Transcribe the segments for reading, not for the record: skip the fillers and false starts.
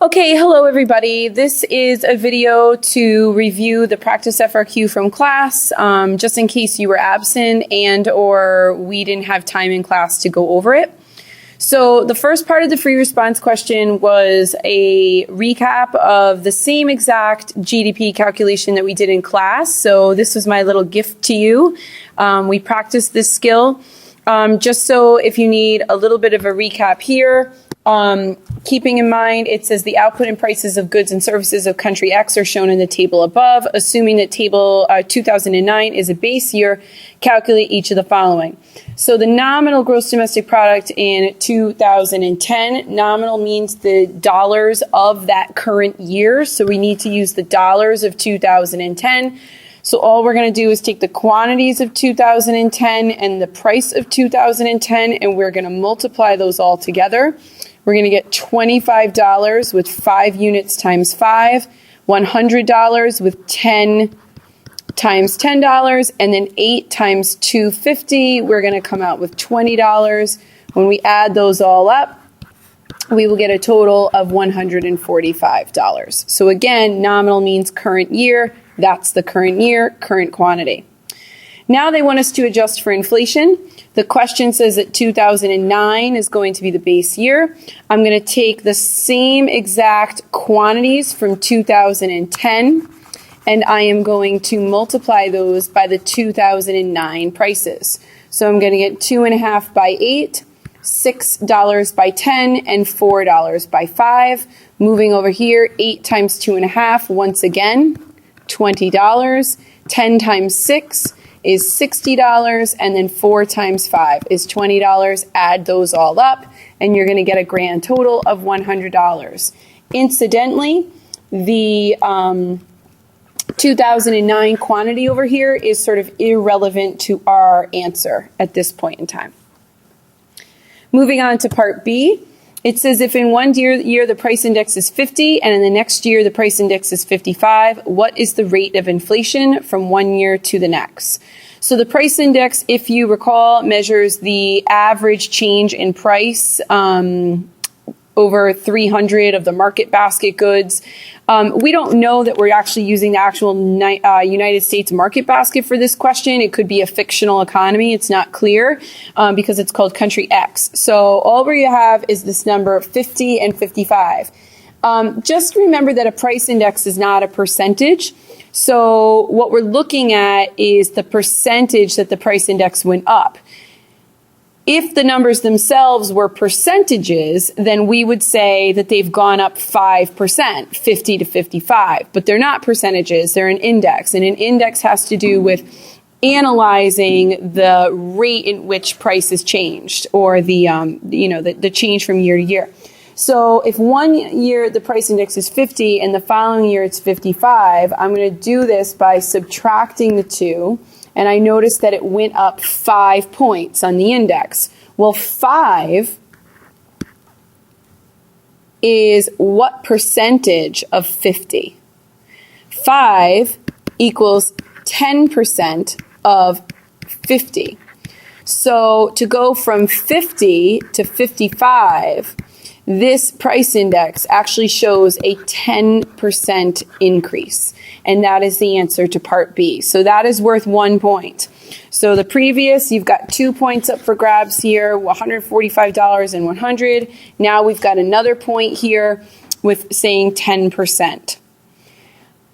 Okay, hello everybody. This is a video to review the practice FRQ from class, just in case you were absent and or we didn't have time in class to go over it. So the first part of the free response question was a recap of the same exact GDP calculation that we did in class. So this was my little gift to you. We practiced this skill. Just so if you need a little bit of a recap here, keeping in mind, it says the output and prices of goods and services of country X are shown in the table above. Assuming that table 2009 is a base year, calculate each of the following. So the nominal gross domestic product in 2010, nominal means the dollars of that current year. So we need to use the dollars of 2010. So all we're going to do is take the quantities of 2010 and the price of 2010, and we're going to multiply those all together. We're going to get $25 with 5 units times 5, $100 with 10 times $10, and then 8 times 250. We're going to come out with $20. When we add those all up, we will get a total of $145. So again, nominal means current year. That's the current year, current quantity. Now they want us to adjust for inflation. The question says that 2009 is going to be the base year. I'm going to take the same exact quantities from 2010, and I am going to multiply those by the 2009 prices. So I'm going to get 2.5 by 8, $6 by 10, and $4 by 5. Moving over here, 8 times 2.5, once again, $20. 10 times 6 is $60, and then 4 times 5 is $20. Add those all up, and you're going to get a grand total of $100. Incidentally, the 2009 quantity over here is sort of irrelevant to our answer at this point in time. Moving on to part B. It says if in one year the price index is 50 and in the next year the price index is 55, what is the rate of inflation from one year to the next? So the price index, if you recall, measures the average change in price over 300 of the market basket goods. We don't know that we're actually using the actual United States market basket for this question. It could be a fictional economy. It's not clear because it's called country X. So all we have is this number 50 and 55. Just remember that a price index is not a percentage. So what we're looking at is the percentage that the price index went up. If the numbers themselves were percentages, then we would say that they've gone up 5%, 50 to 55. But they're not percentages, they're an index. And an index has to do with analyzing the rate in which prices changed, or the change from year to year. So if one year the price index is 50 and the following year it's 55, I'm going to do this by subtracting the two. And I noticed that it went up 5 points on the index. Well, 5 is what percentage of 50? 5 equals 10% of 50. So to go from 50 to 55, this price index actually shows a 10% increase. And that is the answer to part B. So that is worth 1 point. So the previous, you've got 2 points up for grabs here, $145 and 100. Now we've got another point here with saying 10%.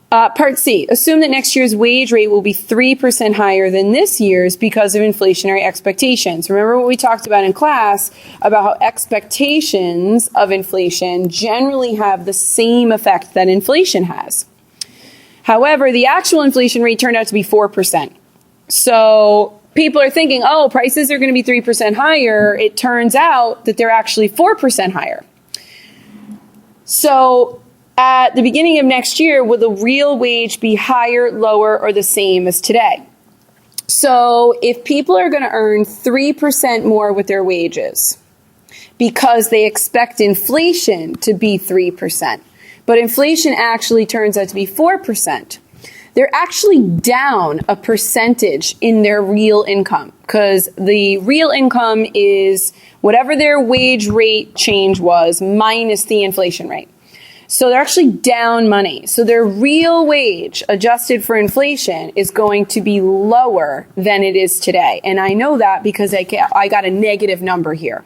Part C, assume that next year's wage rate will be 3% higher than this year's because of inflationary expectations. Remember what we talked about in class about how expectations of inflation generally have the same effect that inflation has. However, the actual inflation rate turned out to be 4%. So people are thinking, oh, prices are going to be 3% higher. It turns out that they're actually 4% higher. So at the beginning of next year, will the real wage be higher, lower, or the same as today? So if people are going to earn 3% more with their wages because they expect inflation to be 3%, but inflation actually turns out to be 4%, they're actually down a percentage in their real income, because the real income is whatever their wage rate change was minus the inflation rate. So they're actually down money. So their real wage adjusted for inflation is going to be lower than it is today. And I know that because I got a negative number here.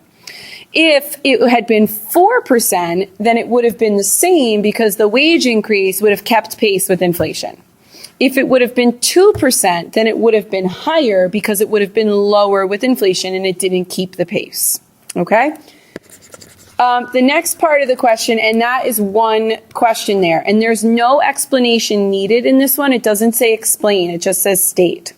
If it had been 4%, then it would have been the same because the wage increase would have kept pace with inflation. If it would have been 2%, then it would have been higher because it would have been lower with inflation and it didn't keep the pace. Okay? The next part of the question, and that is one question there, and there's no explanation needed in this one. It doesn't say explain, it just says state.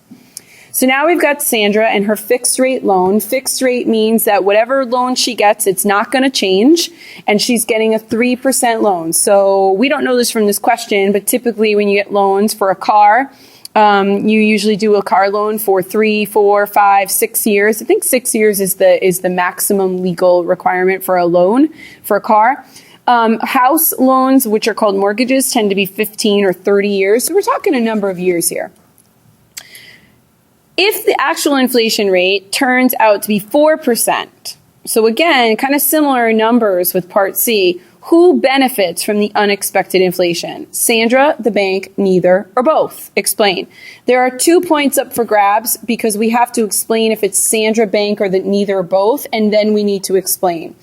So now we've got Sandra and her fixed rate loan. Fixed rate means that whatever loan she gets, it's not going to change, and she's getting a 3% loan. So we don't know this from this question, but typically when you get loans for a car, you usually do a car loan for 3, 4, 5, 6 years. I think 6 years is the maximum legal requirement for a loan for a car. House loans, which are called mortgages, tend to be 15 or 30 years. So we're talking a number of years here. If the actual inflation rate turns out to be 4%, so again, kind of similar numbers with Part C, who benefits from the unexpected inflation? Sandra, the bank, neither, or both? Explain. There are 2 points up for grabs because we have to explain if it's Sandra, bank, or that neither or both, and then we need to explain.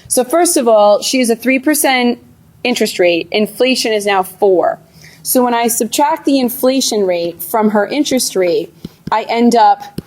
So first of all, she has a 3% interest rate. Inflation is now 4. So when I subtract the inflation rate from her interest rate, I end up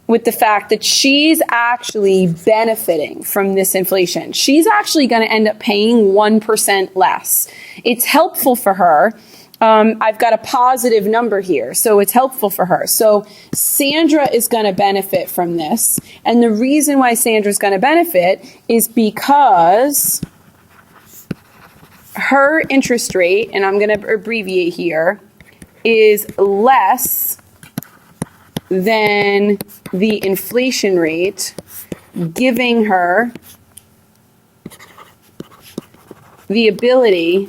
with the fact that she's actually benefiting from this inflation. She's actually going to end up paying 1% less. It's helpful for her. I've got a positive number here, so it's helpful for her. So Sandra is going to benefit from this. And the reason why Sandra's going to benefit is because her interest rate, and I'm going to abbreviate here, is less than the inflation rate, giving her the ability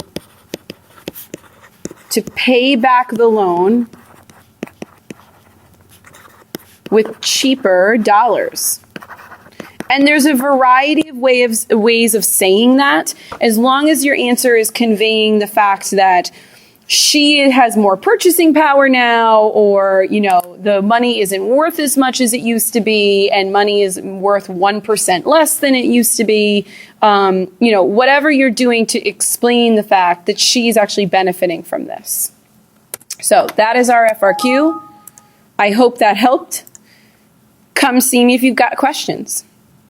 to pay back the loan with cheaper dollars. And there's a variety of ways of saying that, as long as your answer is conveying the fact that she has more purchasing power now, or, you know, the money isn't worth as much as it used to be, and money is worth 1% less than it used to be. You know, whatever you're doing to explain the fact that she's actually benefiting from this. So that is our FRQ. I hope that helped. Come see me if you've got questions.